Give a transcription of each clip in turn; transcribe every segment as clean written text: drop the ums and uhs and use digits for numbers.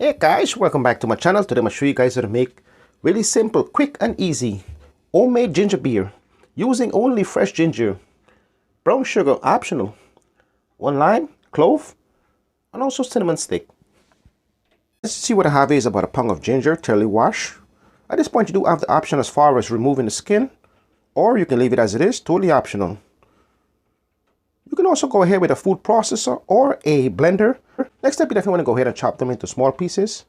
Hey guys, welcome back to my channel. Today I'm going to show you guys how to make really simple, quick and easy homemade ginger beer using only fresh ginger, brown sugar optional, 1 lime, clove and also cinnamon stick. Let's see what I have is about a pound of ginger, thoroughly washed. At this point you do have the option as far as removing the skin, or you can leave it as it is, totally optional. You can also go ahead with a food processor or a blender. Next step, you definitely want to go ahead and chop them into small pieces.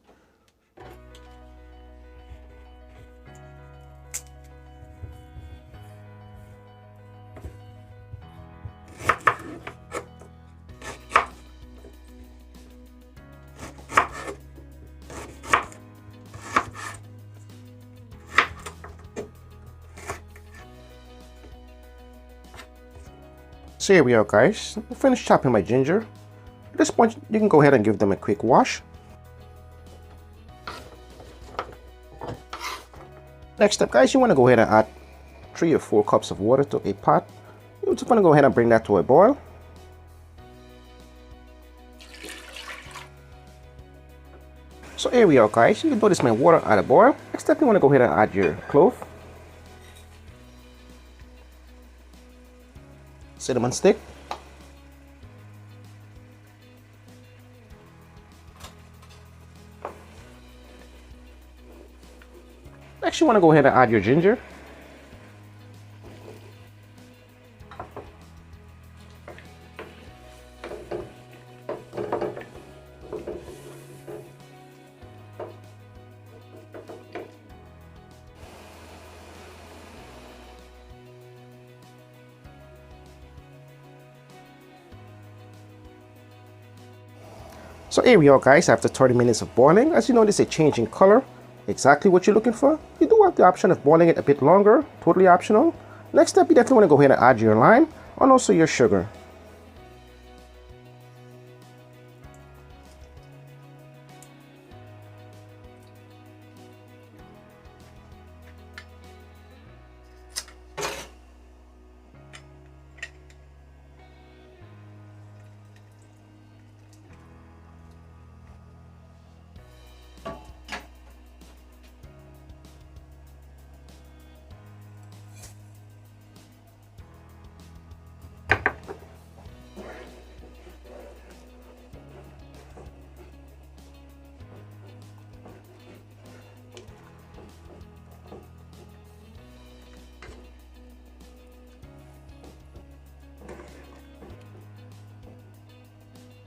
So here we are guys, I finished chopping my ginger. At this point you can go ahead and give them a quick wash. Next step guys, you want to go ahead and add 3 or 4 cups of water to a pot. You just want to go ahead and bring that to a boil. So here we are guys, you can notice my water at a boil. Next step, you want to go ahead and add your clove, cinnamon stick, next you want to go ahead and add your ginger, So here we are guys, after 30 minutes of boiling. As you notice, a change in color, exactly what you're looking for. You do have the option of boiling it a bit longer, totally optional. Next step, you definitely want to go ahead and add your lime and also your sugar.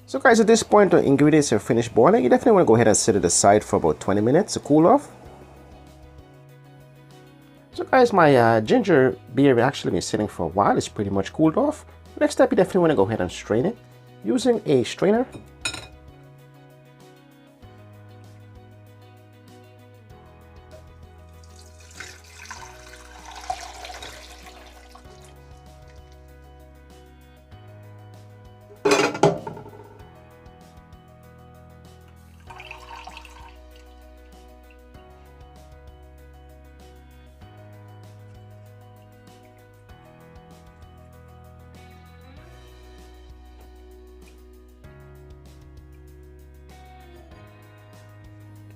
So guys, at this point the ingredients are finished boiling. You definitely want to go ahead and set it aside for about 20 minutes to cool off. So guys, my ginger beer actually been sitting for a while. It's pretty much cooled off. Next step, you definitely want to go ahead and strain it using a strainer.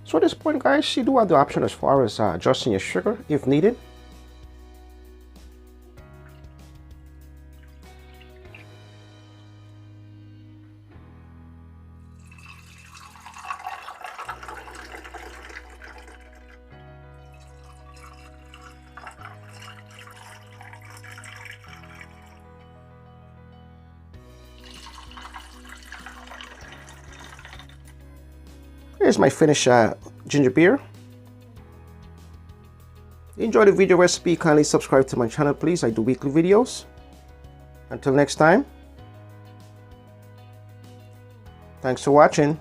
So at this point guys, you do have the option as far as adjusting your sugar if needed. Here's my finished ginger beer. Enjoy the video recipe, kindly subscribe to my channel please. I do weekly videos. Until next time, thanks for watching.